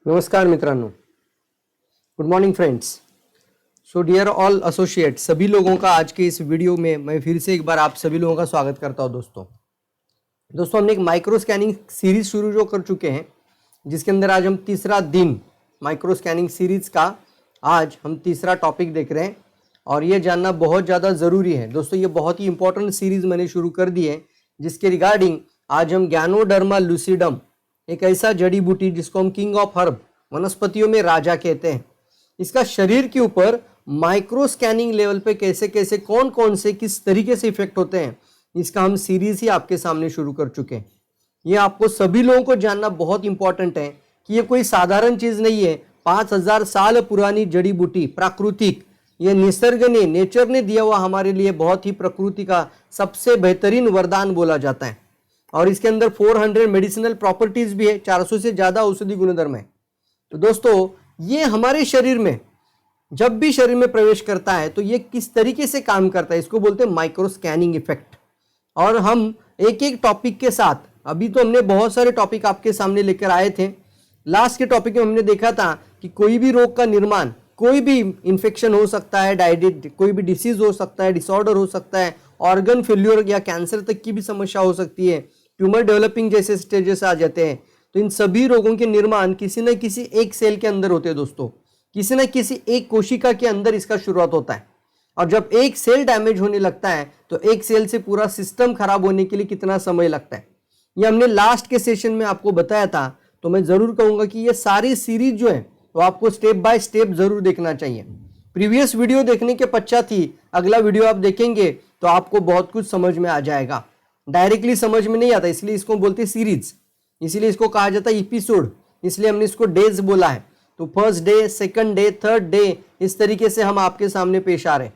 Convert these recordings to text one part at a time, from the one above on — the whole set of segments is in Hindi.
नमस्कार मित्रांनो, good morning friends. So dear all associate, सभी लोगों का आज के इस वीडियो में मैं फिर से एक बार आप सभी लोगों का स्वागत करता हूं। दोस्तों हमने एक माइक्रो स्कैनिंग सीरीज शुरू जो कर चुके हैं, जिसके अंदर आज हम तीसरा दिन माइक्रो स्कैनिंग सीरीज का आज हम तीसरा टॉपिक देख रहे हैं और ये जानना बहुत ज़्यादा ज़रूरी है। दोस्तों ये बहुत ही इंपॉर्टेंट सीरीज मैंने शुरू कर दी है, जिसके रिगार्डिंग आज हम गैनोडर्मा लूसिडम, एक ऐसा जड़ी बूटी जिसको हम किंग ऑफ हर्ब, वनस्पतियों में राजा कहते हैं, इसका शरीर के ऊपर माइक्रो स्कैनिंग लेवल पे कैसे कैसे कौन कौन से किस तरीके से इफेक्ट होते हैं, इसका हम सीरीज ही आपके सामने शुरू कर चुके हैं। ये आपको सभी लोगों को जानना बहुत इंपॉर्टेंट है कि ये कोई साधारण चीज नहीं है। 5000 साल पुरानी जड़ी बूटी, प्राकृतिक, ये निसर्ग ने, नेचर ने दिया हुआ हमारे लिए बहुत ही प्रकृति का सबसे बेहतरीन वरदान बोला जाता है। और इसके अंदर 400 मेडिसिनल प्रॉपर्टीज भी है, 400 से ज्यादा औषधि गुणधर्म है। तो दोस्तों ये हमारे शरीर में जब भी शरीर में प्रवेश करता है तो ये किस तरीके से काम करता है, इसको बोलते हैं माइक्रो स्कैनिंग इफेक्ट। और हम एक एक टॉपिक के साथ, अभी तो हमने बहुत सारे टॉपिक आपके सामने लेकर आए थे। लास्ट के टॉपिक में हमने देखा था कि कोई भी रोग का निर्माण, कोई भी इंफेक्शन हो सकता है, कोई भी डिसीज हो सकता है, डिसऑर्डर हो सकता है, ऑर्गन फेल्यूर या कैंसर तक की भी समस्या हो सकती है, ट्यूमर डेवलपिंग जैसे स्टेजेस आ जाते हैं। तो इन सभी रोगों के निर्माण किसी न किसी एक सेल के अंदर होते हैं दोस्तों, किसी न किसी एक कोशिका के अंदर इसका शुरुआत होता है। और जब एक सेल डैमेज होने लगता है तो एक सेल से पूरा सिस्टम खराब होने के लिए कितना समय लगता है, ये हमने लास्ट के सेशन में आपको बताया था। तो मैं जरूर कहूंगा कि ये सारी सीरीज जो है वो आपको स्टेप बाय स्टेप जरूर देखना चाहिए। प्रीवियस वीडियो देखने के पश्चात ही अगला वीडियो आप देखेंगे तो आपको बहुत कुछ समझ में आ जाएगा। डायरेक्टली समझ में नहीं आता, इसलिए इसको बोलते हैं सीरीज, इसीलिए इसको कहा जाता है एपिसोड, इसलिए हमने इसको डेज बोला है। तो first day, second day, third day, इस तरीके से हम आपके सामने पेश आ रहे हैं।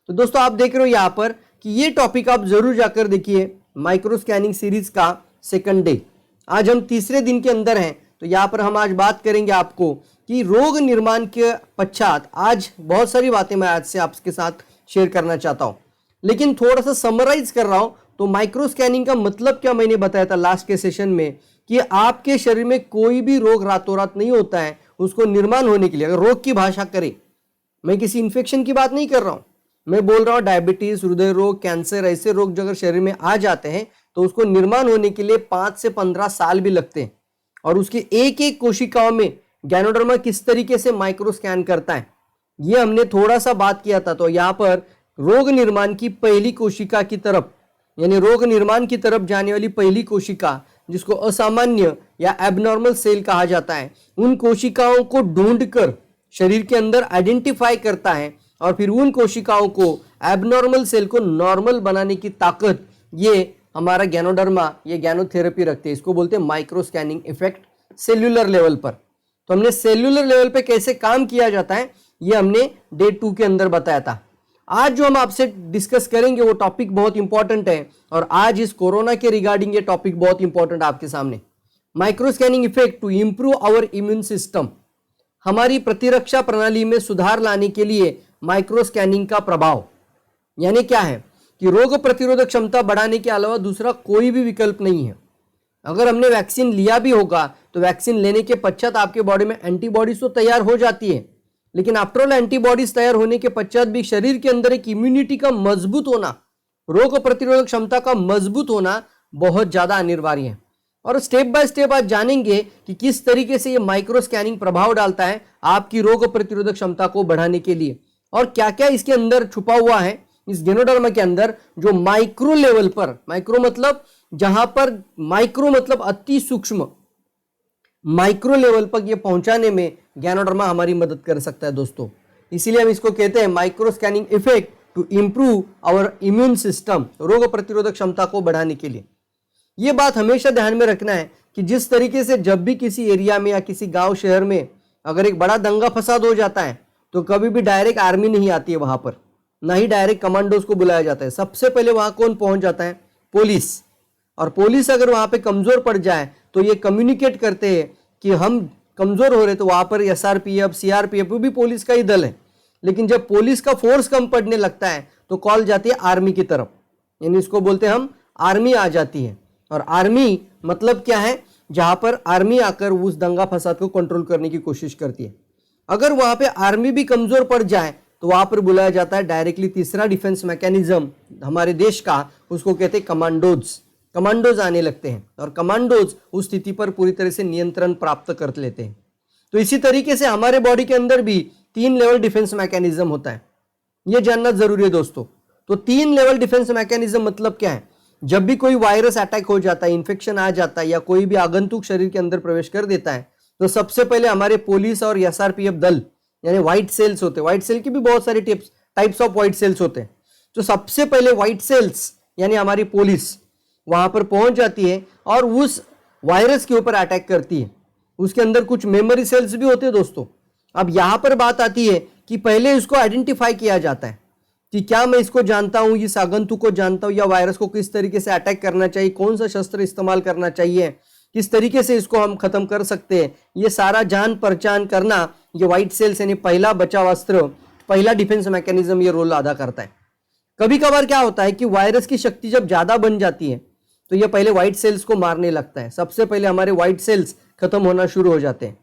तो दोस्तों आप देख रहे हो यहाँ पर कि ये टॉपिक आप जरूर जाकर देखिए, माइक्रो स्कैनिंग सीरीज का सेकंड डे। आज हम तीसरे दिन के अंदर हैं। तो यहाँ पर हम आज बात करेंगे आपको कि रोग निर्माण के पश्चात आज बहुत सारी बातें मैं आज से आपके साथ शेयर करना चाहता हूँ, लेकिन थोड़ा सा समराइज कर रहा हूँ। तो माइक्रो स्कैनिंग का मतलब क्या मैंने बताया था लास्ट के सेशन में कि आपके शरीर में कोई भी रोग रातों रात नहीं होता है। उसको निर्माण होने के लिए, अगर रोग की भाषा करें, मैं किसी इन्फेक्शन की बात नहीं कर रहा हूं, मैं बोल रहा हूं डायबिटीज, हृदय रोग, कैंसर, ऐसे रोग जो अगर शरीर में आ जाते हैं तो उसको निर्माण होने के लिए 5 से 15 साल भी लगते हैं। और उसकी एक एक कोशिकाओं में गैनोडर्मा किस तरीके से माइक्रो स्कैन करता है, ये हमने थोड़ा सा बात किया था। तो यहाँ पर रोग निर्माण की पहली कोशिका की तरफ, यानी रोग निर्माण की तरफ जाने वाली पहली कोशिका, जिसको असामान्य या एबनॉर्मल सेल कहा जाता है, उन कोशिकाओं को ढूंढकर शरीर के अंदर आइडेंटिफाई करता है और फिर उन कोशिकाओं को, एबनॉर्मल सेल को नॉर्मल बनाने की ताकत ये हमारा गैनोडर्मा, ये गैनोथेरेपी रखते हैं। इसको बोलते हैं micro scanning effect cellular level पर। तो हमने सेल्यूलर लेवल पे कैसे काम किया जाता है ये हमने डे 2 के अंदर बताया था। आज जो हम आपसे डिस्कस करेंगे वो टॉपिक बहुत इंपॉर्टेंट है और आज इस कोरोना के रिगार्डिंग ये टॉपिक बहुत इंपॉर्टेंट है आपके सामने। Micro scanning effect to improve our immune system, हमारी प्रतिरक्षा प्रणाली में सुधार लाने के लिए माइक्रो स्कैनिंग का प्रभाव। यानी क्या है कि रोग प्रतिरोधक क्षमता बढ़ाने के अलावा दूसरा कोई भी विकल्प नहीं है। अगर हमने वैक्सीन लिया भी होगा तो वैक्सीन लेने के पश्चात आपके बॉडी में एंटीबॉडीज तो तैयार हो जाती है, लेकिन आफ्टर ऑल एंटीबॉडीज तैयार होने के पश्चात भी शरीर के अंदर एक इम्यूनिटी का मजबूत होना, रोग प्रतिरोधक क्षमता का मजबूत होना बहुत ज्यादा अनिवार्य है। और स्टेप बाय स्टेप आज जानेंगे कि किस तरीके से ये माइक्रो स्कैनिंग प्रभाव डालता है आपकी रोग प्रतिरोधक क्षमता को बढ़ाने के लिए, और क्या क्या इसके अंदर छुपा हुआ है इस गैनोडर्मा के अंदर, जो माइक्रो लेवल पर, माइक्रो मतलब जहां पर, माइक्रो मतलब अति सूक्ष्म, माइक्रो लेवल पर ये पहुंचाने में गैनोडर्मा हमारी मदद कर सकता है दोस्तों। इसीलिए हम इसको कहते हैं micro scanning effect to improve our immune system, रोग प्रतिरोधक क्षमता को बढ़ाने के लिए। यह बात हमेशा ध्यान में रखना है कि जिस तरीके से जब भी किसी एरिया में या किसी गांव शहर में अगर एक बड़ा दंगा फसाद हो जाता है तो कभी भी डायरेक्ट आर्मी नहीं आती है वहां पर, ना ही डायरेक्ट कमांडोज को बुलाया जाता है। सबसे पहले वहां कौन पहुंच जाता है? पुलिस। और पुलिस अगर वहां पे कमजोर पड़ जाए तो ये कम्युनिकेट करते हैं कि हम कमजोर हो रहे, तो वहां पर SRPF, CRPF भी पुलिस का ही दल है। लेकिन जब पुलिस का फोर्स कम पड़ने लगता है तो कॉल जाती है आर्मी की तरफ, यानी इसको बोलते हैं हम आर्मी आ जाती है। और आर्मी मतलब क्या है जहां पर आर्मी आकर उस दंगा फसाद को कंट्रोल करने की कोशिश करती है। अगर वहां पे आर्मी भी कमजोर पड़ जाए तो वहां पर बुलाया जाता है डायरेक्टली तीसरा डिफेंस मैकेनिज्म हमारे देश का, उसको कहते हैं कमांडोज। कमांडोज आने लगते हैं और कमांडोज उस स्थिति पर पूरी तरह से नियंत्रण प्राप्त कर लेते हैं। तो इसी तरीके से हमारे बॉडी के अंदर भी 3 लेवल डिफेंस मैकेनिज्म होता है, यह जानना जरूरी है दोस्तों। तो 3 लेवल डिफेंस मैकेनिज्म मतलब क्या है? जब भी कोई वायरस अटैक हो जाता है, इन्फेक्शन आ जाता है या कोई भी आगंतुक शरीर के अंदर प्रवेश कर देता है, तो सबसे पहले हमारे पुलिस और एसआरपीएफ दल यानी व्हाइट सेल्स होते हैं। व्हाइट सेल की भी बहुत सारे टाइप्स ऑफ व्हाइट सेल्स होते हैं। तो सबसे पहले व्हाइट सेल्स यानी हमारी पुलिस वहां पर पहुंच जाती है और उस वायरस के ऊपर अटैक करती है। उसके अंदर कुछ मेमोरी सेल्स भी होते हैं दोस्तों। अब यहां पर बात आती है कि पहले इसको आइडेंटिफाई किया जाता है कि क्या मैं इसको जानता हूं, इस आगंतुक को जानता हूं, या वायरस को किस तरीके से अटैक करना चाहिए, कौन सा शस्त्र इस्तेमाल करना चाहिए, किस तरीके से इसको हम खत्म कर सकते हैं, ये सारा जान पहचान करना ये व्हाइट सेल्स यानी पहला बचाव अस्त्र, पहला डिफेंस मैकेनिज्म ये रोल अदा करता है। कभी कभार क्या होता है कि वायरस की शक्ति जब ज्यादा बन जाती है तो ये पहले व्हाइट सेल्स को मारने लगता है। सबसे पहले हमारे व्हाइट सेल्स खत्म होना शुरू हो जाते हैं।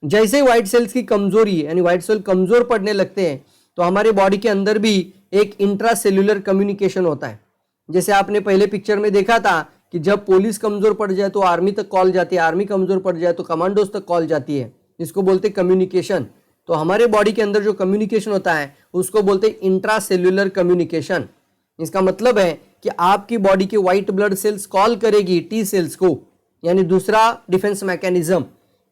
जैसे ही व्हाइट सेल्स की कमजोरी यानी व्हाइट सेल कमजोर पड़ने लगते हैं तो हमारे बॉडी के अंदर भी एक इंट्रासेल्युलर कम्युनिकेशन होता है। जैसे आपने पहले पिक्चर में देखा था कि जब पुलिस कमजोर पड़ जाए तो आर्मी तक कॉल जाती है, आर्मी कमजोर पड़ जाए तो कमांडोज तक कॉल जाती है, इसको बोलते हैं कम्युनिकेशन। तो हमारे बॉडी के अंदर जो कम्युनिकेशन होता है उसको बोलते हैं इंट्रासेल्युलर कम्युनिकेशन। इसका मतलब है कि आपकी बॉडी के व्हाइट ब्लड सेल्स कॉल करेगी टी सेल्स को, यानी दूसरा डिफेंस मैकेनिज्म,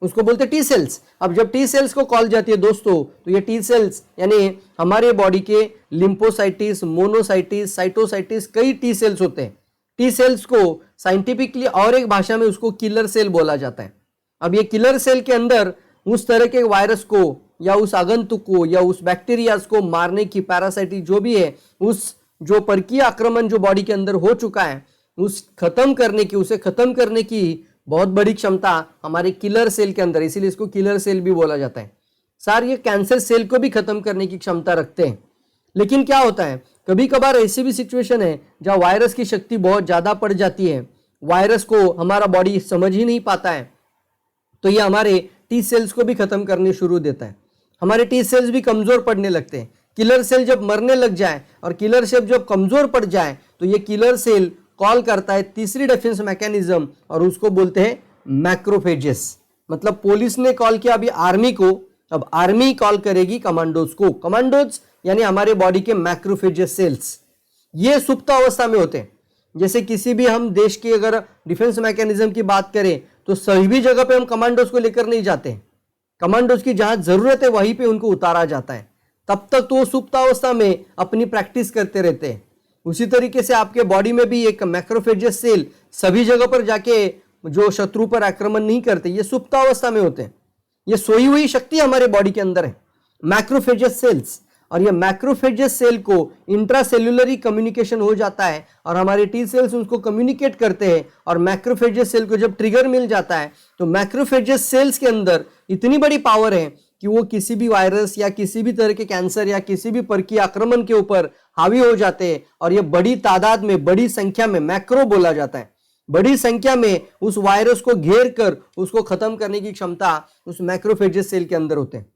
उसको बोलते टी सेल्स। अब जब टी सेल्स को कॉल जाती है दोस्तों तो ये टी सेल्स यानी हमारे बॉडी के लिम्फोसाइटिस, मोनोसाइटिस, साइटोसाइटिस, कई टी सेल्स होते हैं। टी सेल्स को साइंटिफिकली और एक भाषा में उसको किलर सेल बोला जाता है। अब ये किलर सेल के अंदर उस तरह के वायरस को या उस आगंतुक को या उस बैक्टीरिया को मारने की, पैरासाइट जो भी है, उस जो परकीय आक्रमण जो बॉडी के अंदर हो चुका है उसे खत्म करने की बहुत बड़ी क्षमता हमारे किलर सेल के अंदर, इसीलिए इसको किलर सेल भी बोला जाता है। सर ये कैंसर सेल को भी खत्म करने की क्षमता रखते हैं। लेकिन क्या होता है, कभी कभार ऐसी भी सिचुएशन है जहां वायरस की शक्ति बहुत ज्यादा पड़ जाती है, वायरस को हमारा बॉडी समझ ही नहीं पाता है, तो ये हमारे टी सेल्स को भी खत्म करने शुरू देता है। हमारे टी सेल्स भी कमजोर पड़ने लगते हैं। किलर सेल जब मरने लग जाए और किलर सेल जब कमजोर पड़ जाए तो ये किलर सेल कॉल करता है तीसरी डिफेंस मैकेनिज्म और उसको बोलते हैं मैक्रोफेजेस। मतलब पुलिस ने कॉल किया अभी आर्मी को, अब आर्मी कॉल करेगी कमांडोज को। कमांडोज यानी हमारे बॉडी के मैक्रोफेजेस सेल्स, ये सुप्त अवस्था में होते हैं। जैसे किसी भी हम देश की अगर डिफेंस मैकेनिज्म की बात करें तो सभी जगह पे हम कमांडोज को लेकर नहीं जाते। कमांडोज की जहां जरूरत है वहीं पे उनको उतारा जाता है, तब तक तो सुप्त अवस्था में अपनी प्रैक्टिस करते रहते हैं। उसी तरीके से आपके बॉडी में भी एक मैक्रोफेजेस सेल सभी जगह पर जाके जो शत्रु पर आक्रमण नहीं करते, ये सुप्त अवस्था में होते हैं। ये सोई हुई शक्ति हमारे बॉडी के अंदर है, मैक्रोफेजेस सेल्स। और ये मैक्रोफेजेस सेल को इंट्रासेल्युलरी कम्युनिकेशन हो जाता है और हमारे टी सेल्स उसको कम्युनिकेट करते हैं। और मैक्रोफेजेस सेल को जब ट्रिगर मिल जाता है तो मैक्रोफेजेस सेल्स के अंदर इतनी बड़ी पावर है कि वो किसी भी वायरस या किसी भी तरह के कैंसर या किसी भी परकीय आक्रमण के ऊपर हावी हो जाते हैं। और ये बड़ी तादाद में, बड़ी संख्या में, मैक्रो बोला जाता है, बड़ी संख्या में उस वायरस को घेर कर उसको खत्म करने की क्षमता उस मैक्रोफेजेस सेल के अंदर होते हैं।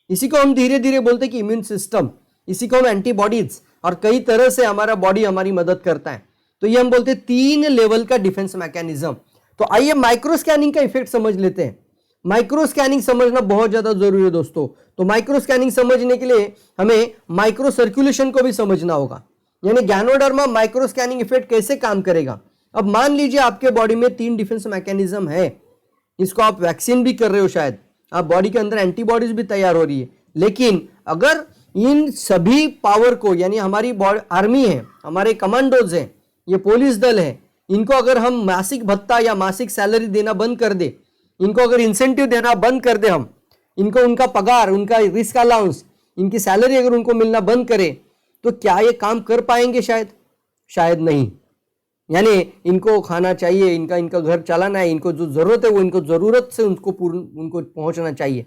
इसी को हम धीरे धीरे बोलते हैं कि इम्यून सिस्टम, इसी को हम एंटीबॉडीज, और कई तरह से हमारा बॉडी हमारी मदद करता है। तो ये हम बोलते हैं 3 लेवल का डिफेंस मैकेनिज्म। तो आइए माइक्रो स्कैनिंग का इफेक्ट समझ लेते हैं। माइक्रो स्कैनिंग समझना बहुत ज्यादा जरूरी है दोस्तों। तो माइक्रो स्कैनिंग समझने के लिए हमें माइक्रो सर्कुलेशन को भी समझना होगा, यानी गैनोडर्मा माइक्रो स्कैनिंग इफेक्ट कैसे काम करेगा। अब मान लीजिए आपके बॉडी में 3 डिफेंस मैकेनिज्म है, इसको आप वैक्सीन भी कर रहे हो, शायद आप बॉडी के अंदर एंटीबॉडीज भी तैयार हो रही है, लेकिन अगर इन सभी पावर को, यानी हमारी आर्मी है, हमारे कमांडोज हैं, ये पुलिस दल है, इनको अगर हम मासिक भत्ता या मासिक सैलरी देना बंद कर दे, इनको अगर इंसेंटिव देना बंद कर दे, हम इनको उनका पगार, उनका रिस्क अलाउंस, इनकी सैलरी अगर उनको मिलना बंद करें तो क्या ये काम कर पाएंगे? शायद नहीं। यानी इनको खाना चाहिए, इनका घर चलाना है, इनको जो जरूरत है वो इनको जरूरत से उनको पहुंचना चाहिए।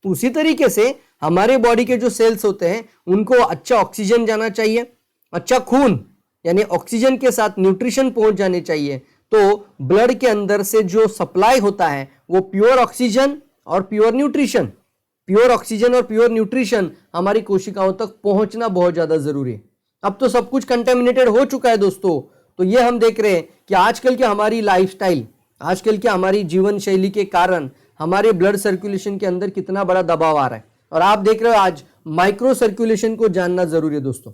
तो उसी तरीके से हमारे बॉडी के जो सेल्स होते हैं उनको अच्छा ऑक्सीजन जाना चाहिए, अच्छा खून यानी ऑक्सीजन के साथ न्यूट्रिशन पहुंच जाने चाहिए, तो ब्लड के अंदर से जो सप्लाई होता है वो प्योर ऑक्सीजन और प्योर न्यूट्रिशन, प्योर ऑक्सीजन और प्योर न्यूट्रिशन हमारी कोशिकाओं तक पहुंचना बहुत ज्यादा जरूरी है। अब तो सब कुछ कंटेमिनेटेड हो चुका है दोस्तों। तो ये हम देख रहे हैं कि आजकल की हमारी लाइफस्टाइल, आजकल की हमारी जीवन शैली के कारण हमारे ब्लड सर्कुलेशन के अंदर कितना बड़ा दबाव आ रहा है। और आप देख रहे हो आज माइक्रो सर्कुलेशन को जानना जरूरी है दोस्तों।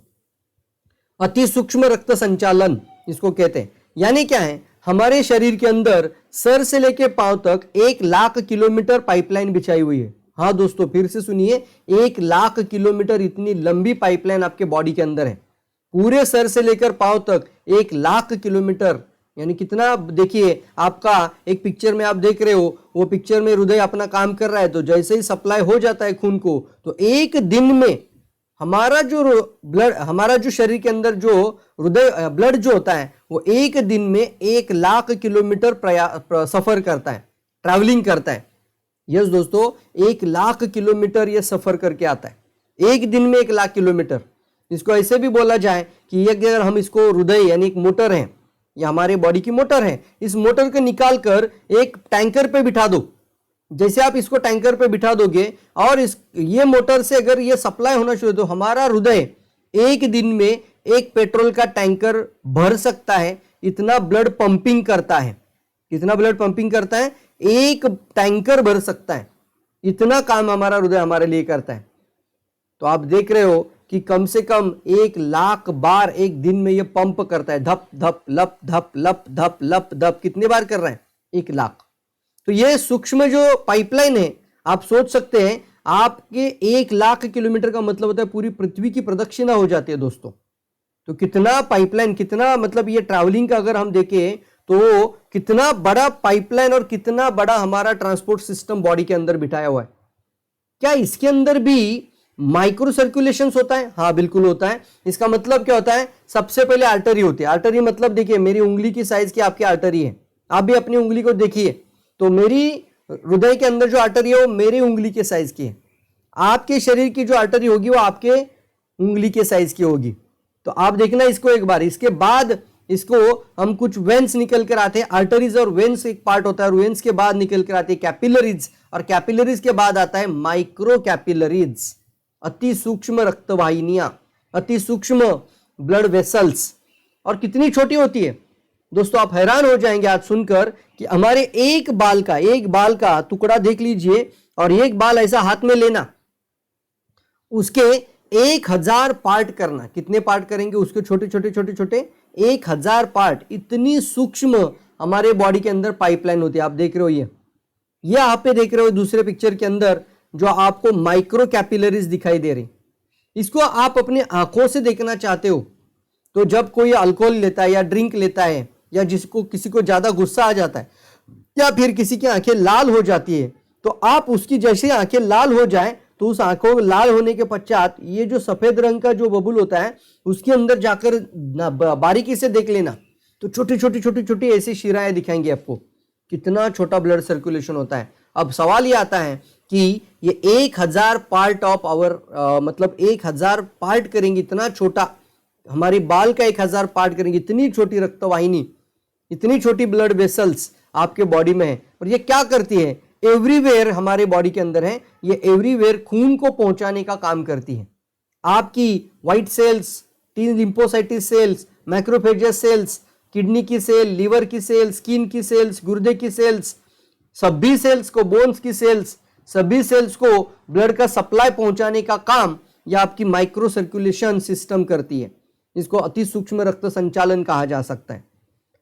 अति सूक्ष्म रक्त संचालन इसको कहते हैं। यानी क्या है, हमारे शरीर के अंदर सर से लेके पांव तक 1,00,000 किलोमीटर पाइपलाइन बिछाई हुई है। हाँ दोस्तों, फिर से सुनिए, 1,00,000 किलोमीटर इतनी लंबी पाइपलाइन आपके बॉडी के अंदर है। पूरे सर से लेकर पांव तक 1,00,000 किलोमीटर, यानी कितना, देखिए आपका एक पिक्चर में आप देख रहे हो, वो पिक्चर में हृदय अपना काम कर रहा है, तो जैसे ही सप्लाई हो जाता है खून को, तो एक दिन में हमारा जो ब्लड, हमारा जो शरीर के अंदर जो हृदय ब्लड जो होता है वो एक दिन में 1,00,000 किलोमीटर सफर करता है, ट्रैवलिंग करता है। यस दोस्तों, 1,00,000 किलोमीटर ये सफर करके आता है एक दिन में, 1,00,000 किलोमीटर। इसको ऐसे भी बोला जाए कि ये अगर हम इसको हृदय यानी एक मोटर है, या हमारे बॉडी की मोटर है, इस मोटर को निकाल कर एक टैंकर पे बिठा दो। जैसे आप इसको टैंकर पे बिठा दोगे और ये मोटर से अगर ये सप्लाई होना शुरू, तो हमारा हृदय एक दिन में एक पेट्रोल का टैंकर भर सकता है। इतना ब्लड पंपिंग करता है, कितना ब्लड पंपिंग करता है, एक टैंकर भर सकता है। इतना काम हमारा हृदय हमारे लिए करता है। तो आप देख रहे हो कि कम से कम 1,00,000 बार एक दिन में ये पंप करता है, धप धप लप धप लप धप लप धप। कितने बार कर रहा है? 1,00,000। तो ये सूक्ष्म जो पाइपलाइन है, आप सोच सकते हैं आपके 1,00,000 किलोमीटर का मतलब होता है पूरी पृथ्वी की प्रदक्षिणा हो जाती है दोस्तों। तो कितना पाइपलाइन, कितना मतलब ये ट्रैवलिंग का अगर हम देखें तो कितना बड़ा पाइपलाइन और कितना बड़ा हमारा ट्रांसपोर्ट सिस्टम बॉडी के अंदर बिठाया हुआ है। क्या इसके अंदर भी माइक्रो सर्कुलेशन होता है? हाँ बिल्कुल होता है। इसका मतलब क्या होता है? सबसे पहले आर्टरी होती है। आर्टरी मतलब देखिए, मेरी उंगली की साइज की आपकी आर्टरी है, आप भी अपनी उंगली को देखिए, तो मेरी हृदय के अंदर जो आर्टरी है वो मेरी उंगली के साइज की है। आपके शरीर की जो आर्टरी होगी वो आपके उंगली के साइज की होगी। तो आप देखना इसको एक बार, इसके बाद इसको हम कुछ वेन्स निकल कर आते हैं। आर्टरीज और वेन्स एक पार्ट होता है, और वेन्स के बाद निकल कर आते हैं कैपिलरीज, और कैपिलरीज के बाद आता है माइक्रो कैपिलरीज, अति सूक्ष्म रक्तवाहिनियां, अति सूक्ष्म ब्लड वेसल्स। और कितनी छोटी होती है दोस्तों, आप हैरान हो जाएंगे आज सुनकर कि हमारे एक बाल का टुकड़ा देख लीजिए, और एक बाल ऐसा हाथ में लेना, उसके 1,000 पार्ट करना। कितने पार्ट करेंगे उसके? छोटे छोटे छोटे छोटे 1,000 पार्ट। इतनी सूक्ष्म हमारे बॉडी के अंदर पाइपलाइन होती है। आप देख रहे हो ये आप पे देख रहे हो दूसरे पिक्चर के अंदर जो आपको माइक्रो कैपिलरीज दिखाई दे रही। इसको आप अपने आंखों से देखना चाहते हो तो जब कोई अल्कोहल लेता है या ड्रिंक लेता है, या किसी को ज्यादा गुस्सा आ जाता है, या फिर किसी की आंखें लाल हो जाती है, तो आप उसकी जैसे आंखें लाल हो जाए तो उस आंखों लाल होने के पश्चात ये जो सफेद रंग का जो बबुल होता है उसके अंदर जाकर बारीकी से देख लेना, तो छोटी छोटी छोटी छोटी ऐसी शिराएं दिखाएंगी आपको। कितना छोटा ब्लड सर्कुलेशन होता है। अब सवाल ये आता है कि ये 1,000 पार्ट ऑफ आवर, मतलब 1,000 पार्ट करेंगे, इतना छोटा हमारे बाल का 1,000 पार्ट करेंगे, इतनी छोटी रक्तवाहिनी, इतनी छोटी ब्लड वेसल्स आपके बॉडी में है। और ये क्या करती है? एवरीवेयर हमारे बॉडी के अंदर है, ये एवरीवेयर खून को पहुंचाने का काम करती है। आपकी white cells, T lymphocytes cells, macrophages cells, kidney की सेल, लीवर की सेल, स्किन की सेल्स, गुर्दे की सेल्स, सभी सेल्स को, बोन्स की सेल्स, सभी सेल्स को ब्लड का सप्लाई पहुंचाने का काम यह आपकी माइक्रो सर्कुलेशन सिस्टम करती है। इसको अति सूक्ष्म रक्त संचालन कहा जा सकता है।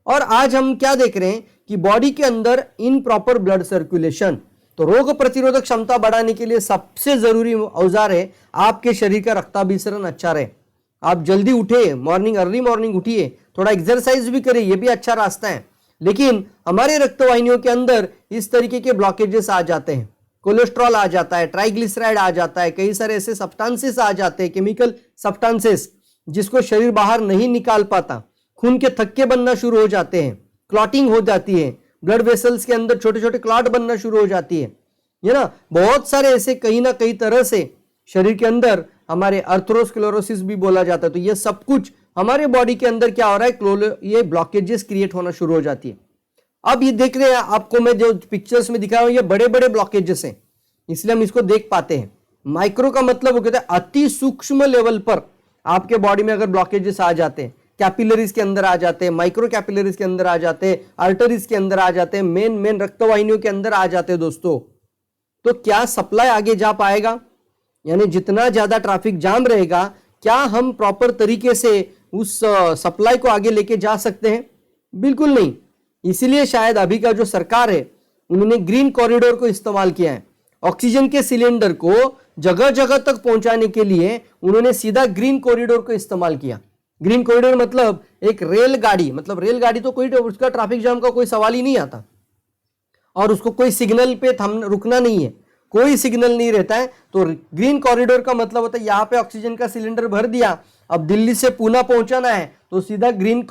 और आज हम क्या देख रहे हैं कि बॉडी के अंदर इनप्रॉपर ब्लड सर्कुलेशन, तो रोग प्रतिरोधक क्षमता बढ़ाने के लिए सबसे जरूरी औजार है आपके शरीर का रक्ताभिसरण अच्छा रहे। आप जल्दी उठे, अर्ली मॉर्निंग उठिए, थोड़ा एक्सरसाइज भी करिए, ये भी अच्छा रास्ता है। लेकिन हमारे रक्तवाहिनियों के अंदर इस तरीके के ब्लॉकेजेस आ जाते हैं, कोलेस्ट्रॉल आ जाता है, ट्राइग्लिसराइड आ जाता है, कई सारे ऐसे सब्सटेंसेस आ जाते हैं, केमिकल सब्सटेंसेस, जिसको शरीर बाहर नहीं निकाल पाता। खून के थक्के बनना शुरू हो जाते हैं, क्लॉटिंग हो जाती है, ब्लड वेसल्स के अंदर छोटे छोटे क्लॉट बनना शुरू हो जाती है, ना। बहुत सारे ऐसे कहीं ना कहीं तरह से शरीर के अंदर हमारे अर्थरोस्क्लेरोसिस भी बोला जाता है। तो ये सब कुछ हमारे बॉडी के अंदर क्या हो रहा है? ये ब्लॉकेजेस क्रिएट होना शुरू हो जाती है। अब ये देख रहे हैं आपको मैं जो पिक्चर्स में दिखा रहा हूं, ये बड़े बड़े ब्लॉकेजेस हैं, इसलिए हम इसको देख पाते हैं। माइक्रो का मतलब वो कहते हैं अति सूक्ष्म लेवल पर आपके बॉडी में अगर ब्लॉकेजेस आ जाते हैं, कैपिलरीज के अंदर आ जाते हैं, माइक्रो कैपिलरीज के अंदर आ जाते हैं, आर्टरीज के अंदर आ जाते हैं, मेन रक्तवाहिनियों के अंदर आ जाते हैं दोस्तों, तो क्या सप्लाई आगे जा पाएगा? यानी जितना ज्यादा ट्रैफिक जाम रहेगा, क्या हम प्रॉपर तरीके से उस सप्लाई को आगे लेके जा सकते हैं? बिल्कुल नहीं। इसीलिए शायद अभी का जो सरकार है उन्होंने ग्रीन कॉरिडोर को इस्तेमाल किया है। ऑक्सीजन के सिलेंडर को जगह जगह तक पहुंचाने के लिए उन्होंने सीधा ग्रीन कॉरिडोर को इस्तेमाल किया। ग्रीन कॉरिडोर मतलब एक रेलगाड़ी, मतलब रेलगाड़ी तो कोई उसका ट्रैफिक जाम का कोई सवाल ही नहीं आता, और उसको कोई सिग्नल पे रुकना नहीं है, कोई सिग्नल नहीं रहता है। तो ग्रीन कॉरिडोर का मतलब होता है यहाँ पे ऑक्सीजन का सिलेंडर भर दिया, अब दिल्ली से पूना पहुंचाना है तो सीधा ग्रीन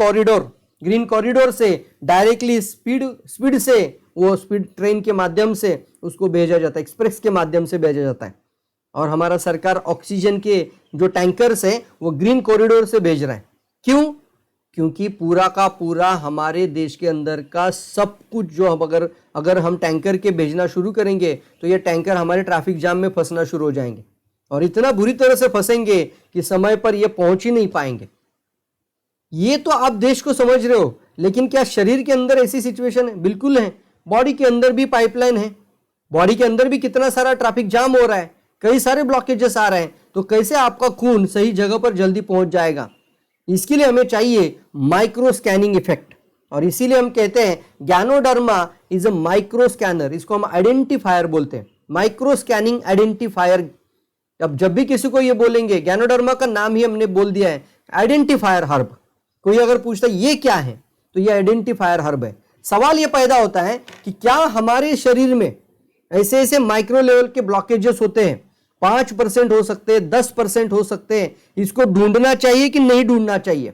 कॉरिडोर से डायरेक्टली स्पीड से वो स्पीड ट्रेन के माध्यम से उसको भेजा जाता है, एक्सप्रेस के माध्यम से भेजा जाता है। और हमारा सरकार ऑक्सीजन के जो टैंकर्स है वो ग्रीन कॉरिडोर से भेज रहा है। क्यों? क्योंकि पूरा का पूरा हमारे देश के अंदर का सब कुछ जो अगर हम टैंकर के भेजना शुरू करेंगे तो ये टैंकर हमारे ट्रैफिक जाम में फंसना शुरू हो जाएंगे, और इतना बुरी तरह से फंसेंगे कि समय पर ये पहुंच ही नहीं पाएंगे। ये तो आप देश को समझ रहे हो, लेकिन क्या शरीर के अंदर ऐसी सिचुएशन है? बिल्कुल है। बॉडी के अंदर भी पाइपलाइन है, बॉडी के अंदर भी कितना सारा ट्रैफिक जाम हो रहा है, कई सारे ब्लॉकेजेस आ रहे हैं, तो कैसे आपका खून सही जगह पर जल्दी पहुंच जाएगा? इसके लिए हमें चाहिए माइक्रो स्कैनिंग इफेक्ट, और इसीलिए हम कहते हैं ganoderma is a micro scanner. इसको हम आइडेंटिफायर बोलते हैं, माइक्रो स्कैनिंग आइडेंटिफायर। अब जब भी किसी को ये बोलेंगे, गैनोडर्मा का नाम ही हमने बोल दिया है आइडेंटिफायर हर्ब। कोई अगर पूछता है ये क्या है, तो ये आइडेंटिफायर हर्ब है। सवाल ये पैदा होता है कि क्या हमारे शरीर में ऐसे ऐसे माइक्रो लेवल के ब्लॉकेजेस होते हैं, 5% हो सकते हैं, 10% हो सकते हैं, इसको ढूंढना चाहिए कि नहीं ढूंढना चाहिए?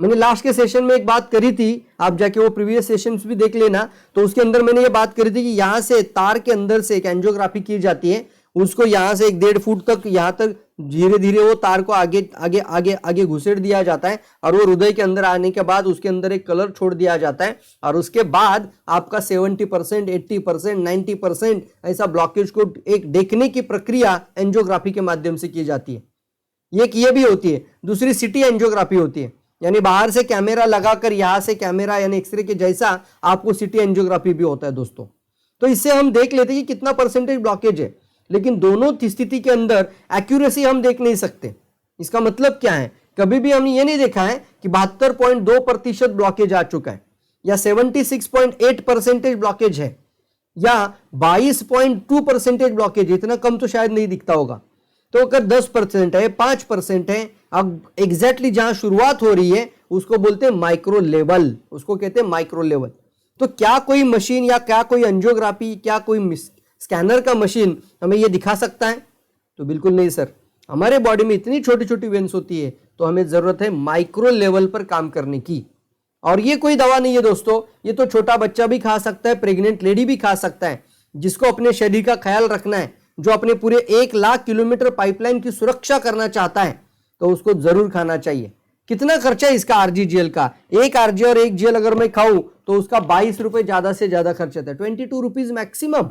मैंने लास्ट के सेशन में एक बात करी थी, आप जाके वो प्रीवियस सेशंस भी देख लेना, तो उसके अंदर मैंने ये बात करी थी कि यहां से तार के अंदर से एक एंजियोग्राफी की जाती है, उसको यहां से 1-1.5 फुट तक यहां तक धीरे धीरे वो तार को आगे आगे आगे आगे घुसेड़ दिया जाता है, और वो हृदय के अंदर आने के बाद उसके अंदर एक कलर छोड़ दिया जाता है, और उसके बाद आपका 70%, 80%, 90% ऐसा ब्लॉकेज को एक देखने की प्रक्रिया एंजियोग्राफी के माध्यम से की जाती है। ये भी होती है। दूसरी सिटी एंजियोग्राफी होती है, यानी बाहर से कैमरा लगाकर यहां से कैमरा यानी एक्सरे के जैसा आपको सिटी एंजियोग्राफी भी होता है दोस्तों। तो इससे हम देख लेते हैं कि कितना परसेंटेज ब्लॉकेज है, लेकिन दोनों स्थिति के अंदर एक्यूरेसी हम देख नहीं सकते। इसका मतलब क्या है? कभी भी हमने ये नहीं देखा है कि 72.2% ब्लॉकेज आ चुका है, या 76.8% ब्लॉकेज है, या 22.2% ब्लॉकेज। इतना कम तो शायद नहीं दिखता होगा। तो अगर 10% है, 5% है, अब एग्जैक्टली जहां शुरुआत हो रही है उसको बोलते हैं माइक्रो लेवल, उसको कहते हैं माइक्रो लेवल। तो क्या कोई मशीन या क्या कोई एंजियोग्राफी, क्या कोई स्कैनर का मशीन हमें ये दिखा सकता है? तो बिल्कुल नहीं सर। हमारे बॉडी में इतनी छोटी छोटी वेन्स होती है, तो हमें जरूरत है माइक्रो लेवल पर काम करने की। और ये कोई दवा नहीं है दोस्तों, ये तो छोटा बच्चा भी खा सकता है, प्रेग्नेंट लेडी भी खा सकता है। जिसको अपने शरीर का ख्याल रखना है, जो अपने पूरे 1 लाख किलोमीटर पाइपलाइन की सुरक्षा करना चाहता है, तो उसको जरूर खाना चाहिए। कितना खर्चा है इसका RGGL का? एक RG और एक GL अगर मैं खाऊं तो उसका 22 रुपए ज्यादा से ज्यादा खर्च आता है, 22 रुपीज मैक्सिमम,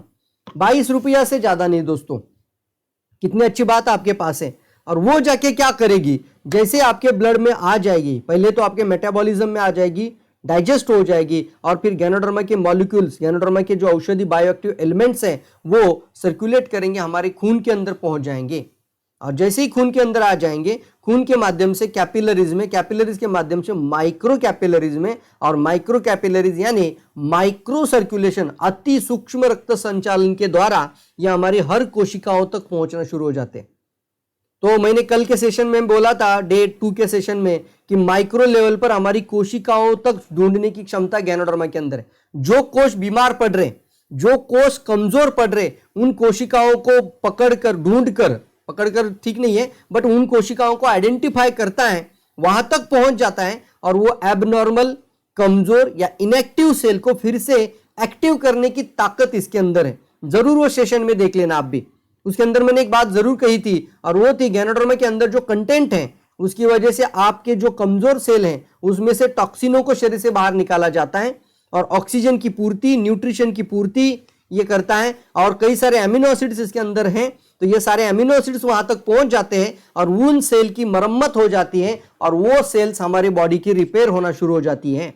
22 रुपया से ज्यादा नहीं दोस्तों। कितनी अच्छी बात आपके पास है। और वो जाके क्या करेगी? जैसे आपके ब्लड में आ जाएगी, पहले तो आपके मेटाबॉलिज्म में आ जाएगी, डाइजेस्ट हो जाएगी, और फिर गैनोडर्मा के मॉलिक्यूल्स, गैनोडर्मा के जो औषधि बायोएक्टिव एलिमेंट्स हैं वो सर्कुलेट करेंगे, हमारे खून के अंदर पहुंच जाएंगे। और जैसे ही खून के अंदर आ जाएंगे, खून के माध्यम से कैपिलरीज में, कैपिलरीज के माध्यम से माइक्रो कैपिलरीज में, और माइक्रो कैपिलरीज यानी माइक्रो सर्कुलेशन, अति सूक्ष्म रक्त संचालन के द्वारा यह हमारी हर कोशिकाओं तक पहुंचना शुरू हो जाते हैं। तो मैंने कल के सेशन में बोला था, डे 2 के सेशन में, कि माइक्रो लेवल पर हमारी कोशिकाओं तक ढूंढने की क्षमता गैनोडर्मा के अंदर है। जो कोष बीमार पड़ रहे, जो कोष कमजोर पड़ रहे, उन कोशिकाओं को पकड़कर ठीक नहीं है, बट उन कोशिकाओं को आइडेंटिफाई करता है, वहां तक पहुंच जाता है, और वो एबनॉर्मल, कमजोर या इनएक्टिव सेल को फिर से एक्टिव करने की ताकत इसके अंदर है। जरूर वो सेशन में देख लेना आप भी। उसके अंदर मैंने एक बात जरूर कही थी, और वो थी गैनोडर्मा के अंदर जो कंटेंट है उसकी वजह से आपके जो कमजोर सेल हैं उसमें से टॉक्सिनों को शरीर से बाहर निकाला जाता है, और ऑक्सीजन की पूर्ति, न्यूट्रिशन की पूर्ति ये करता है। और कई सारे एमिनो एसिड्स इसके अंदर हैं, तो ये सारे एमिनो एसिड्स वहां तक पहुंच जाते हैं और उन सेल की मरम्मत हो जाती है और वो सेल्स हमारे बॉडी की रिपेयर होना शुरू हो जाती है।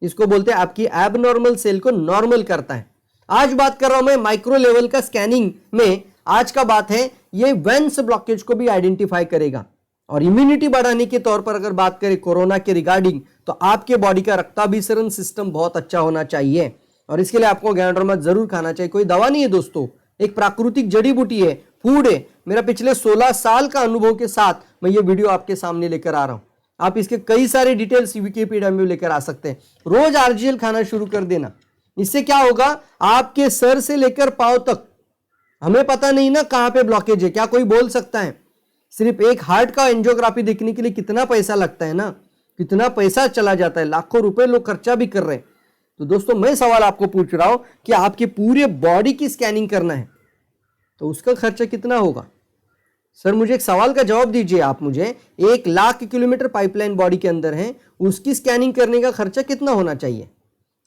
इसको बोलते हैं आपकी एबनॉर्मल सेल को नॉर्मल करता है। आज बात कर रहा हूं मैं माइक्रो लेवल का स्कैनिंग में। आज का बात है ये वेन्स ब्लॉकेज को भी आइडेंटिफाई करेगा। और इम्यूनिटी बढ़ाने के तौर पर अगर बात करें कोरोना के रिगार्डिंग, तो आपके बॉडी का रक्ताभिसरण सिस्टम बहुत अच्छा होना चाहिए और इसके लिए आपको गैनोडर्मा जरूर खाना चाहिए। कोई दवा नहीं है दोस्तों, एक प्राकृतिक जड़ी बूटी है, फूड है। मेरा पिछले 16 साल का अनुभव के साथ मैं ये वीडियो आपके सामने लेकर आ रहा हूं। आप इसके कई सारे डिटेल्स विकिपीडिया में लेकर आ सकते हैं। रोज आरजीएल खाना शुरू कर देना। इससे क्या होगा, आपके सर से लेकर पांव तक, हमें पता नहीं ना कहां पे ब्लॉकेज है, क्या कोई बोल सकता है? सिर्फ एक हार्ट का एंजियोग्राफी देखने के लिए कितना पैसा लगता है ना, कितना पैसा चला जाता है, लाखों रुपए लोग खर्चा भी कर रहे हैं। तो दोस्तों मैं सवाल आपको पूछ रहा हूं कि आपके पूरे बॉडी की स्कैनिंग करना है तो उसका खर्चा कितना होगा? सर मुझे एक सवाल का जवाब दीजिए आप मुझे। 1 लाख किलोमीटर पाइपलाइन बॉडी के अंदर है, उसकी स्कैनिंग करने का खर्चा कितना होना चाहिए?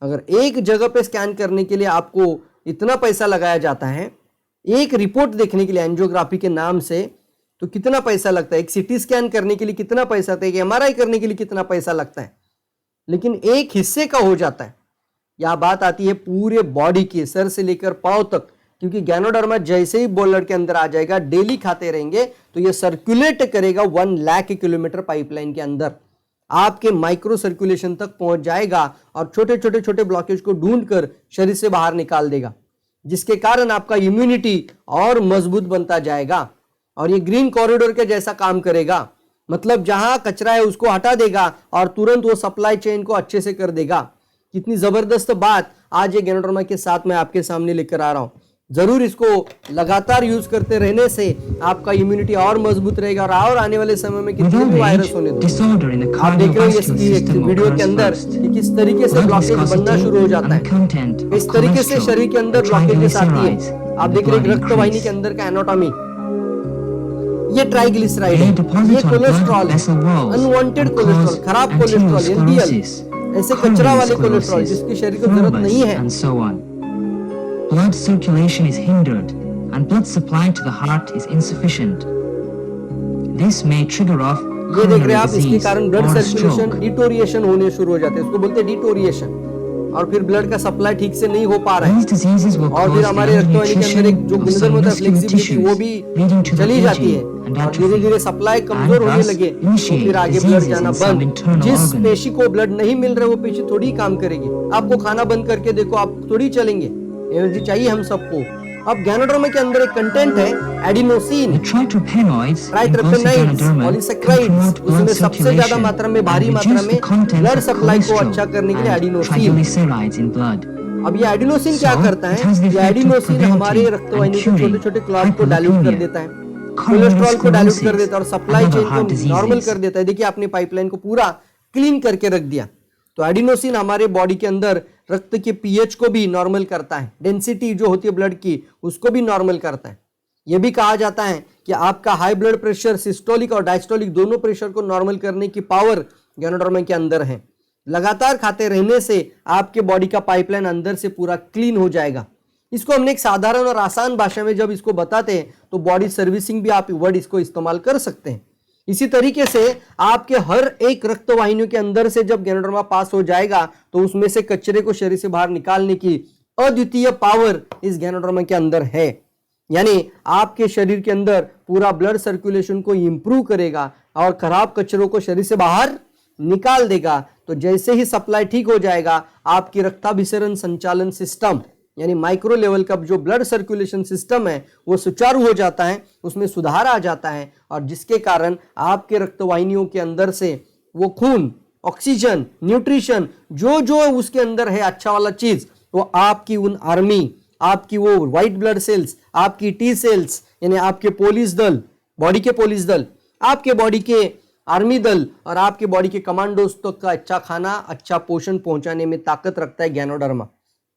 अगर एक जगह पे स्कैन करने के लिए आपको इतना पैसा लगाया जाता है, एक रिपोर्ट देखने के लिए एंजियोग्राफी के नाम से, तो कितना पैसा लगता है? एक सीटी स्कैन करने के लिए कितना पैसा लगता है? एक एमआरआई करने के लिए कितना पैसा लगता है? लेकिन एक हिस्से का हो जाता है। यह बात आती है पूरे बॉडी की, सर से लेकर पांव तक, क्योंकि गैनोडर्मा जैसे ही ब्लड के अंदर आ जाएगा, डेली खाते रहेंगे तो यह सर्कुलेट करेगा 1 लाख किलोमीटर पाइपलाइन के अंदर, आपके माइक्रो सर्कुलेशन तक पहुंच जाएगा और छोटे छोटे छोटे ब्लॉकेज को ढूंढकर शरीर से बाहर निकाल देगा, जिसके कारण आपका इम्यूनिटी और मजबूत बनता जाएगा। और ये ग्रीन कॉरिडोर के जैसा काम करेगा, मतलब जहां कचरा है उसको हटा देगा और तुरंत वो सप्लाई चेन को अच्छे से कर देगा। कितनी जबरदस्त बात आज ये गैनोडर्मा के साथ मैं आपके सामने लेकर आ रहा हूं। जरूर इसको लगातार यूज करते रहने से आपका इम्यूनिटी और मजबूत रहेगा और आने वाले समय में कितने भी वायरस होने दो। आप देख रहे हो इस वीडियो के अंदर कि किस तरीके से ब्लॉकेज बनना शुरू हो जाता है, इस तरीके से शरीर के अंदर ब्लॉकेजेस आती है। आप देख रहे हैं रक्त वाहिनी के अंदर का एनाटॉमी, ये ट्राइग्लिसराइड है, ये कोलेस्ट्रॉल है, अनवांटेड कोलेस्ट्रॉल, खराब कोलेस्ट्रॉल, एलडीएल, ऐसे कचरा वाले कोलेस्ट्रॉल जिसकी शरीर को जरूरत नहीं है। Blood circulation is hindered and blood supply to the heart is insufficient. This may trigger off ये देख रहे हैं आप, इसके कारण ब्लड सर्कुलेशन डिटोरिएशन होने शुरू हो जाते हैं, इसको बोलते हैं डिटोरिएशन। और फिर ब्लड का सप्लाई ठीक से नहीं हो पा रहा है और फिर हमारे रक्तवाहिनी के अंदर एक जो गुणधर्म होता है फ्लेक्सिबिलिटी, वो भी चली जाती है और धीरे धीरे सप्लाई कमजोर होने लगे तो फिर आगे ब्लड जाना बंद। जिस पेशी को ब्लड नहीं मिल रहा है वो पेशी थोड़ी काम करेगी। आपको खाना बंद करके देखो, आप थोड़ी चलेंगे, एनर्जी चाहिए हम सबको। अब गैनोडर्मा के अंदर एक कंटेंट है एडिनोसिन, ट्राइट्रोपेनॉइड्स, पॉलीसैकेराइड्स, उसमें सबसे ज्यादा मात्रा में, भारी मात्रा में ब्लड सप्लाई को अच्छा करने के लिए एडिनोसिन। अब ये एडिनोसिन क्या करता है? ये एडिनोसिन हमारे रक्तवाहिनी के छोटे छोटे क्लॉट को डाइल्यूट कर देता है, कोलेस्ट्रॉल को डाइल्यूट कर देता है और सप्लाई चेन को नॉर्मल कर देता है। देखिए आपने पाइपलाइन को पूरा क्लीन करके रख दिया। तो एडिनोसिन हमारे बॉडी के अंदर रक्त के पीएच को भी नॉर्मल करता है, डेंसिटी जो होती है ब्लड की उसको भी नॉर्मल करता है। यह भी कहा जाता है कि आपका हाई ब्लड प्रेशर, सिस्टोलिक और डायस्टोलिक दोनों प्रेशर को नॉर्मल करने की पावर गैनोडर्मा के अंदर है। लगातार खाते रहने से आपके बॉडी का पाइपलाइन अंदर से पूरा क्लीन हो जाएगा। इसको हमने एक साधारण और आसान भाषा में जब इसको बताते हैं तो बॉडी सर्विसिंग भी आप वर्ड इसको इस्तेमाल कर सकते हैं। इसी तरीके से आपके हर एक रक्त वाहिनियों के अंदर से जब गैनोडर्मा पास हो जाएगा तो उसमें से कचरे को शरीर से बाहर निकालने की अद्वितीय पावर इस गैनोडर्मा के अंदर है। यानी आपके शरीर के अंदर पूरा ब्लड सर्कुलेशन को इंप्रूव करेगा और खराब कचरों को शरीर से बाहर निकाल देगा। तो जैसे ही सप्लाई ठीक हो जाएगा, आपकी रक्ताभिसरण संचालन सिस्टम यानी माइक्रो लेवल का जो ब्लड सर्कुलेशन सिस्टम है वो सुचारू हो जाता है, उसमें सुधार आ जाता है और जिसके कारण आपके रक्तवाहिनियों के अंदर से वो खून, ऑक्सीजन, न्यूट्रिशन जो जो उसके अंदर है अच्छा वाला चीज, वो आपकी उन आर्मी, आपकी वो व्हाइट ब्लड सेल्स, आपकी टी सेल्स यानी आपके पुलिस दल, बॉडी के पुलिस दल, आपके बॉडी के आर्मी दल और आपके बॉडी के कमांडोज तक का अच्छा खाना, अच्छा पोषण पहुंचाने में ताकत रखता है गैनोडर्मा।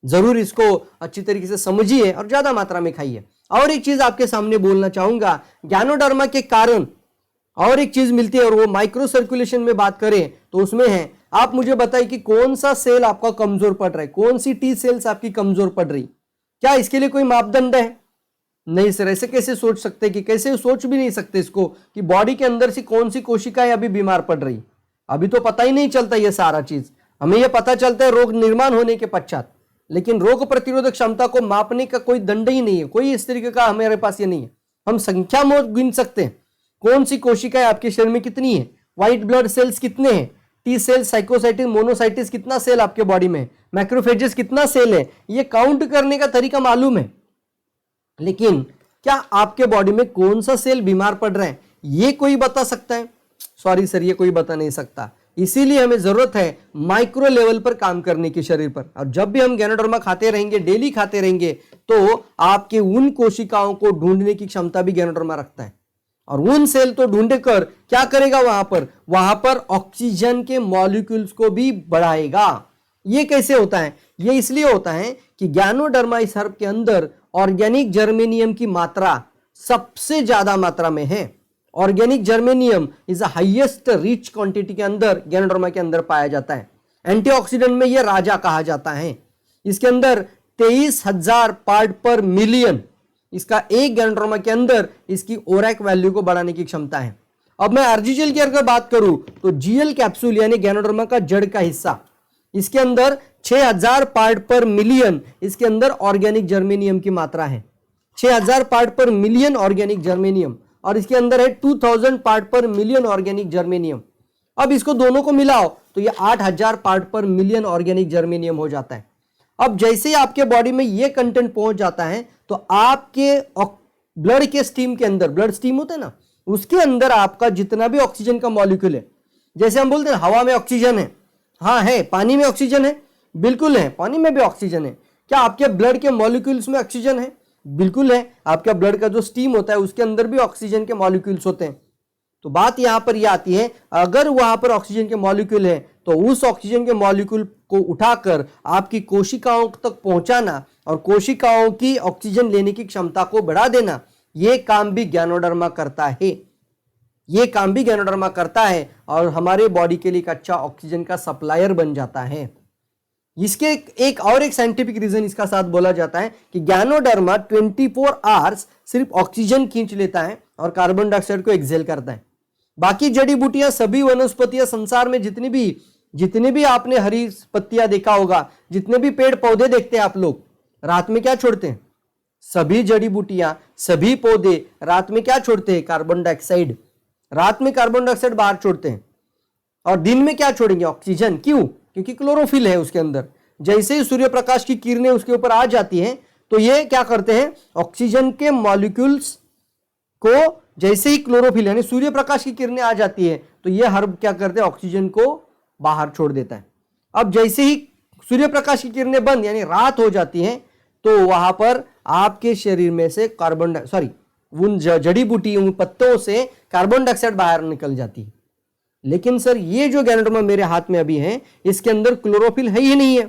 जरूर इसको अच्छी तरीके से समझिए और ज्यादा मात्रा में खाइए। और एक चीज आपके सामने बोलना चाहूंगा, गैनोडर्मा के कारण और एक चीज मिलती है और वो माइक्रो सर्कुलेशन में बात करें तो उसमें है, आप मुझे बताइए कि कौन सा सेल आपका कमजोर पड़ रहा है, कौन सी टी सेल्स आपकी कमजोर पड़ रही, क्या इसके लिए कोई मापदंड है? नहीं सर, ऐसे कैसे सोच सकते, कि कैसे सोच भी नहीं सकते इसको कि बॉडी के अंदर से कौन सी कोशिकाएं अभी बीमार पड़ रही, अभी तो पता ही नहीं चलता ये सारा चीज। हमें यह पता चलता है रोग निर्माण होने के पश्चात, लेकिन रोग प्रतिरोधक क्षमता को मापने का कोई दंड ही नहीं है, कोई इस तरीके का हमारे पास ये नहीं है। हम संख्या में गिन सकते हैं कौन सी कोशिकाएं आपके शरीर में कितनी है, व्हाइट ब्लड सेल्स कितने हैं, टी सेल, साइकोसाइटिस, मोनोसाइटिस कितना सेल आपके बॉडी में, मैक्रोफेजेस कितना सेल है, ये काउंट करने का तरीका मालूम है। लेकिन क्या आपके बॉडी में कौन सा सेल बीमार पड़ रहा है ये कोई बता सकता है? सॉरी सर, ये कोई बता नहीं सकता। इसीलिए हमें जरूरत है माइक्रो लेवल पर काम करने की शरीर पर। और जब भी हम गैनोडर्मा खाते रहेंगे, डेली खाते रहेंगे, तो आपके उन कोशिकाओं को ढूंढने की क्षमता भी गैनोडर्मा रखता है। और उन सेल तो ढूंढे कर क्या करेगा, वहां पर ऑक्सीजन के मॉलिक्यूल्स को भी बढ़ाएगा। ये कैसे होता है? ये इसलिए होता है कि गैनोडर्मा इस हर्ब के अंदर ऑर्गेनिक जर्मेनियम की मात्रा सबसे ज्यादा मात्रा में है। Organic germanium is highest rich quantity के अंदर गैनोडर्मा के अंदर पाया जाता है। एंटीऑक्सीडेंट में यह राजा कहा जाता है। इसके अंदर 23,000 पार्ट पर मिलियन, इसका एक गैनोडर्मा के अंदर इसकी ओरैक वैल्यू को बढ़ाने की क्षमता है। अब मैं आरजीजीएल की अगर बात करूं तो जीएल कैप्सूल यानी गैनोडर्मा का जड़ का हिस्सा, इसके अंदर 6000 पार्ट पर मिलियन इसके अंदर ऑर्गेनिक जर्मेनियम की मात्रा है। 6000 पार्ट पर मिलियन ऑर्गेनिक जर्मेनियम, और इसके अंदर है 2000 पार्ट पर मिलियन ऑर्गेनिक जर्मेनियम। अब इसको दोनों को मिलाओ तो ये 8000 पार्ट पर मिलियन ऑर्गेनिक जर्मेनियम हो जाता है। अब जैसे ही आपके बॉडी में ये कंटेंट पहुंच जाता है तो आपके ब्लड के स्टीम के अंदर, ब्लड स्टीम होता है ना, उसके अंदर आपका जितना भी ऑक्सीजन का मॉलिक्यूल है, जैसे हम बोलते हैं हवा में ऑक्सीजन है, हाँ है, पानी में ऑक्सीजन है, बिल्कुल है, पानी में भी ऑक्सीजन है। क्या आपके ब्लड के मॉलिक्यूल्स में ऑक्सीजन है? बिल्कुल है। आपका ब्लड का जो स्टीम होता है उसके अंदर भी ऑक्सीजन के मॉलिक्यूल्स होते हैं। तो बात यहां पर यह आती है, अगर वहां पर ऑक्सीजन के मॉलिक्यूल है तो उस ऑक्सीजन के मॉलिक्यूल को उठाकर आपकी कोशिकाओं तक पहुंचाना और कोशिकाओं की ऑक्सीजन लेने की क्षमता को बढ़ा देना, यह काम भी गैनोडर्मा करता है। यह काम भी गैनोडर्मा करता है और हमारे बॉडी के लिए एक अच्छा ऑक्सीजन का सप्लायर बन जाता है। इसके एक साइंटिफिक रीजन इसका साथ बोला जाता है कि गैनोडर्मा 24 आवर्स सिर्फ ऑक्सीजन खींच लेता है और कार्बन डाइऑक्साइड को एक्सेल करता है। बाकी जड़ी बूटियां, सभी वनस्पतियां, संसार में जितने भी आपने हरी पत्तियां देखा होगा, जितने भी पेड़ पौधे देखते हैं आप लोग, रात में क्या छोड़ते हैं? सभी जड़ी बूटियां, सभी पौधे रात में क्या छोड़ते हैं? Carbon dioxide. रात में कार्बन डाइऑक्साइड बाहर छोड़ते हैं और दिन में क्या छोड़ेंगे? ऑक्सीजन। क्यों? क्योंकि क्लोरोफिल है उसके अंदर। जैसे ही सूर्य प्रकाश की किरणें उसके ऊपर आ जाती हैं तो ये क्या करते हैं? ऑक्सीजन के मॉलिक्यूल्स को, जैसे ही क्लोरोफिल यानी सूर्य प्रकाश की किरणें आ जाती है तो ये हर्ब क्या करते हैं? ऑक्सीजन को बाहर छोड़ देता है। अब जैसे ही सूर्य प्रकाश की किरणें बंद यानी रात हो जाती हैं तो वहां पर आपके शरीर में से उन जड़ी बूटी, उन पत्तों से कार्बन डाइऑक्साइड बाहर निकल जाती है। लेकिन सर ये जो गैनोडर्मा मेरे हाथ में अभी है, इसके अंदर क्लोरोफिल है ही नहीं है,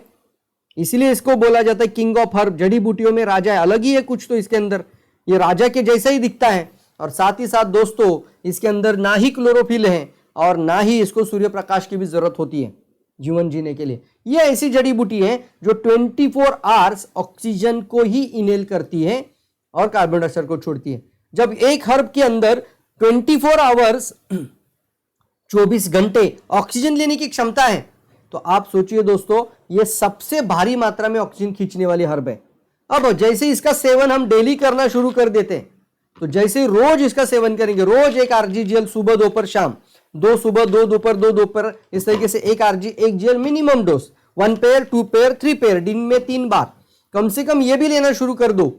इसलिए इसको बोला जाता है किंग ऑफ हर्ब, जड़ी बूटियों में राजा है। अलग ही है कुछ तो इसके अंदर, ये राजा के जैसा ही दिखता है। और साथ ही साथ दोस्तों इसके अंदर ना ही क्लोरोफिल है और ना ही इसको सूर्य प्रकाश की भी जरूरत होती है जीवन जीने के लिए। ये ऐसी जड़ी बूटी है जो 24 आवर्स ऑक्सीजन को ही इनहेल करती है और कार्बन डाइऑक्साइड को छोड़ती है। जब एक हर्ब के अंदर 24 आवर्स 24 घंटे ऑक्सीजन लेने की क्षमता है तो आप सोचिए दोस्तों, ये सबसे भारी मात्रा में ऑक्सीजन खींचने वाली हर्ब है। अब जैसे इसका सेवन हम डेली करना शुरू कर देते हैं तो जैसे रोज इसका सेवन करेंगे, रोज एक आरजीजीएल सुबह दोपहर शाम, 2 सुबह 2 दोपहर 2 दोपहर, इस तरीके से एक GL minimum dose, 1 pair 2 pair 3 pair, दिन में 3 बार कम से कम ये भी लेना शुरू कर दो।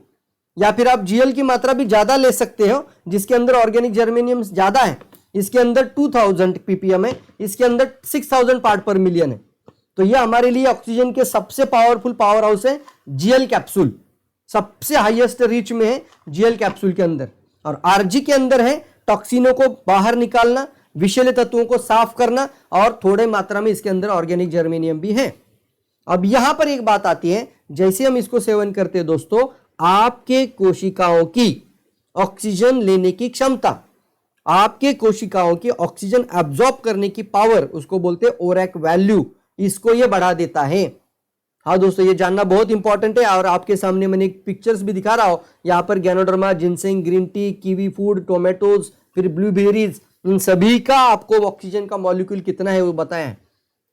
या फिर आप जीएल की मात्रा भी ज्यादा ले सकते हो जिसके अंदर ऑर्गेनिक जर्मेनियम ज्यादा है। इसके अंदर 2000 ppm है, इसके अंदर 6000 पार्ट पर मिलियन है। तो ये हमारे लिए ऑक्सीजन के सबसे पावरफुल पावर हाउस है जीएल कैप्सूल, सबसे हाईएस्ट रीच में है जीएल कैप्सूल के अंदर। और आरजी के अंदर है टॉक्सिनों को बाहर निकालना, विषैले तत्वों को साफ करना, और थोड़े मात्रा में इसके अंदर ऑर्गेनिक जर्मेनियम भी है। अब यहां पर एक बात आती है, जैसे हम इसको सेवन करते हैं दोस्तों, आपके कोशिकाओं की ऑक्सीजन लेने की क्षमता, आपके कोशिकाओं की ऑक्सीजन एब्जॉर्ब करने की पावर, उसको बोलते हैं ओरैक वैल्यू, इसको ये बढ़ा देता है। हाँ दोस्तों, ये जानना बहुत इंपॉर्टेंट है। और आपके सामने मैंने पिक्चर्स भी दिखा रहा हूं, यहाँ पर ganoderma, ginseng, green tea, kiwi food, tomatoes, फिर ब्लूबेरीज, इन सभी का आपको ऑक्सीजन का मॉलिक्यूल कितना है वो बताया है।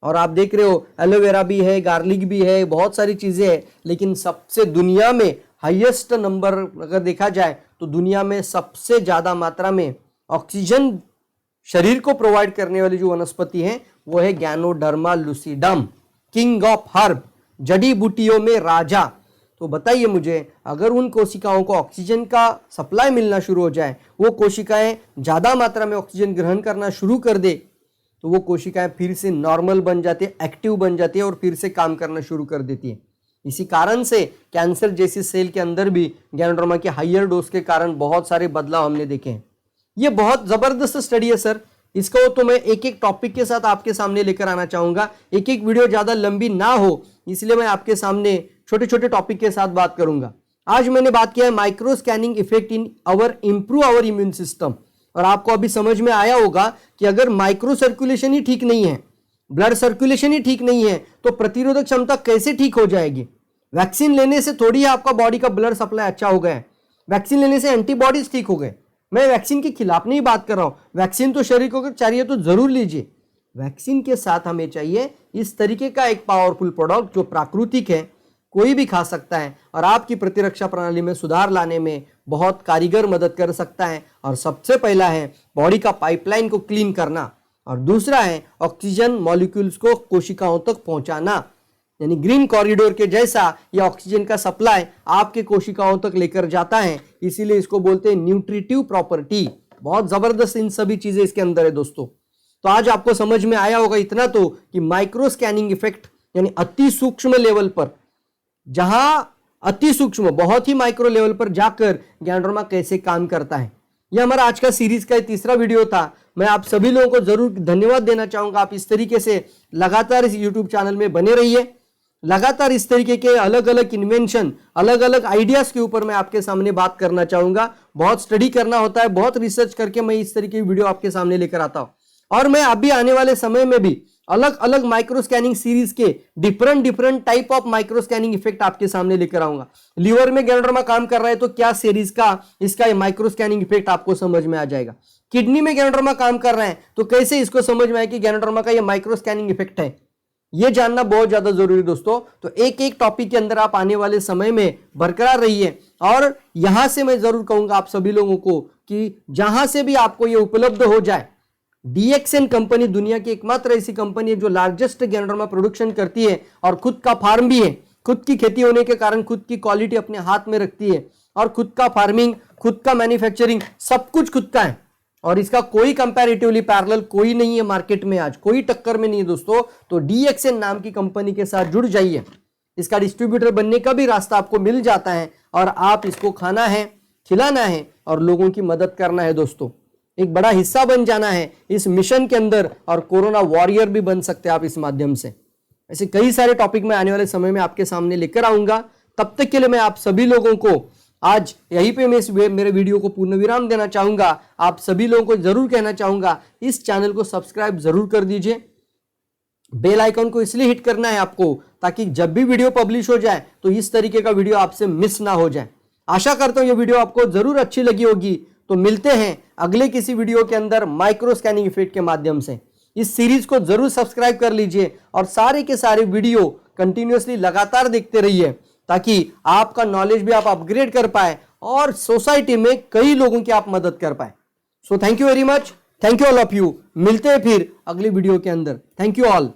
और आप देख रहे हो एलोवेरा भी है, गार्लिक भी है, बहुत सारी चीजें हैं, लेकिन सबसे दुनिया में हाईएस्ट नंबर अगर देखा जाए तो दुनिया में सबसे ज्यादा मात्रा में ऑक्सीजन शरीर को प्रोवाइड करने वाली जो वनस्पति है वो है गैनोडर्मा लुसिडम, किंग ऑफ हर्ब, जड़ी बूटियों में राजा। तो बताइए मुझे, अगर उन कोशिकाओं को ऑक्सीजन का सप्लाई मिलना शुरू हो जाए, वो कोशिकाएं ज्यादा मात्रा में ऑक्सीजन ग्रहण करना शुरू कर दे, तो वो कोशिकाएं फिर से नॉर्मल बन जाती है, एक्टिव बन जाती है और फिर से काम करना शुरू कर देती है। इसी कारण से कैंसर जैसी सेल के अंदर भी गैनोडर्मा के हायर डोज के कारण बहुत सारे बदलाव हमने देखे हैं। ये बहुत जबरदस्त स्टडी है सर, इसको तो मैं एक एक टॉपिक के साथ आपके सामने लेकर आना चाहूंगा। एक एक वीडियो ज्यादा लंबी ना हो, इसलिए मैं आपके सामने छोटे छोटे टॉपिक के साथ बात करूंगा। आज मैंने बात किया है micro scanning effect in improve our immune system. और आपको अभी समझ में आया होगा कि अगर माइक्रो सर्कुलेशन ही ठीक नहीं है, ब्लड सर्कुलेशन ही ठीक नहीं है, तो प्रतिरोधक क्षमता कैसे ठीक हो जाएगी। वैक्सीन लेने से थोड़ी आपका बॉडी का ब्लड सप्लाई अच्छा हो गया है, वैक्सीन लेने से एंटीबॉडीज ठीक हो गए। मैं वैक्सीन के खिलाफ नहीं बात कर रहा हूं, वैक्सीन तो शरीर को अगर चाहिए तो जरूर लीजिए। वैक्सीन के साथ हमें चाहिए इस तरीके का एक पावरफुल प्रोडक्ट जो प्राकृतिक है, कोई भी खा सकता है और आपकी प्रतिरक्षा प्रणाली में सुधार लाने में बहुत कारीगर मदद कर सकता है। और सबसे पहला है बॉडी का पाइपलाइन को क्लीन करना, और दूसरा है ऑक्सीजन मॉलिक्यूल्स को कोशिकाओं तक पहुंचाना, यानी ग्रीन कॉरिडोर के जैसा ये ऑक्सीजन का सप्लाई आपके कोशिकाओं तक लेकर जाता है, इसीलिए इसको बोलते हैं न्यूट्रिटिव प्रॉपर्टी। बहुत जबरदस्त इन सभी चीजें इसके अंदर है दोस्तों। तो आज आपको समझ में आया होगा इतना तो कि माइक्रो स्कैनिंग इफेक्ट यानी अति सूक्ष्म लेवल पर, जहां अति सूक्ष्म बहुत ही माइक्रो लेवल पर जाकर गैनोडर्मा कैसे काम करता है। यह हमारा आज का सीरीज का तीसरा वीडियो था। मैं आप सभी लोगों को जरूर धन्यवाद देना चाहूंगा। आप इस तरीके से लगातार इस यूट्यूब चैनल में बने रहिए। लगातार इस तरीके के अलग अलग इन्वेंशन, अलग अलग आइडियाज के ऊपर मैं आपके सामने बात करना चाहूंगा। बहुत स्टडी करना होता है, बहुत रिसर्च करके मैं इस तरीके की वीडियो आपके सामने लेकर आता हूं। और मैं अभी आने वाले समय में भी अलग अलग माइक्रो स्कैनिंग सीरीज के different type of micro scanning effect आपके सामने लेकर आऊंगा। लीवर में गैनोडर्मा काम कर रहा है तो क्या सीरीज का इसका माइक्रो स्कैनिंग इफेक्ट आपको समझ में आ जाएगा। किडनी में गैनोडर्मा काम कर रहे हैं तो कैसे इसको समझ में आए कि गैनोडर्मा का ये माइक्रो स्कैनिंग इफेक्ट है। ये जानना बहुत ज्यादा जरूरी दोस्तों। तो एक एक टॉपिक के अंदर आप आने वाले समय में बरकरार रहिए। और यहां से मैं जरूर कहूंगा आप सभी लोगों को कि जहां से भी आपको ये उपलब्ध हो जाए, DXN कंपनी दुनिया की एकमात्र ऐसी कंपनी है जो लार्जेस्ट गैनोडर्मा प्रोडक्शन करती है और खुद का फार्म भी है। खुद की खेती होने के कारण खुद की क्वालिटी अपने हाथ में रखती है और खुद का फार्मिंग, खुद का मैन्युफैक्चरिंग, सब कुछ खुद का है। और इसका कोई कंपैरेटिवली पैरेलल कोई नहीं है मार्केट में, आज कोई टक्कर में नहीं है दोस्तों। तो DXN नाम की कंपनी के साथ जुड़ जाइए। इसका डिस्ट्रीब्यूटर बनने का भी रास्ता आपको मिल जाता है और आप इसको खाना है, खिलाना है और लोगों की मदद करना है दोस्तों। एक बड़ा हिस्सा बन जाना है इस मिशन के अंदर और कोरोना वॉरियर भी बन सकते हैं आप इस माध्यम से। ऐसे कई सारे टॉपिक मैं आने वाले समय में आपके सामने लेकर आऊंगा। तब तक के लिए मैं आप सभी लोगों को आज यहीं पे मैं मेरे वीडियो को पूर्ण विराम देना चाहूंगा। आप सभी लोगों को जरूर कहना चाहूंगा इस चैनल को सब्सक्राइब जरूर कर दीजिए। बेल आइकन को इसलिए हिट करना है आपको ताकि जब भी वीडियो पब्लिश हो जाए तो इस तरीके का वीडियो आपसे मिस ना हो जाए। आशा करता हूं ये वीडियो आपको जरूर अच्छी लगी होगी। तो मिलते हैं अगले किसी वीडियो के अंदर माइक्रो स्कैनिंग इफेक्ट के माध्यम से। इस सीरीज को जरूर सब्सक्राइब कर लीजिए और सारे के सारे वीडियो कंटिन्यूअसली लगातार देखते रहिए ताकि आपका नॉलेज भी आप अपग्रेड कर पाए और सोसाइटी में कई लोगों की आप मदद कर पाए। So thank you very much, thank you all of you. मिलते हैं फिर अगली वीडियो के अंदर। Thank you all.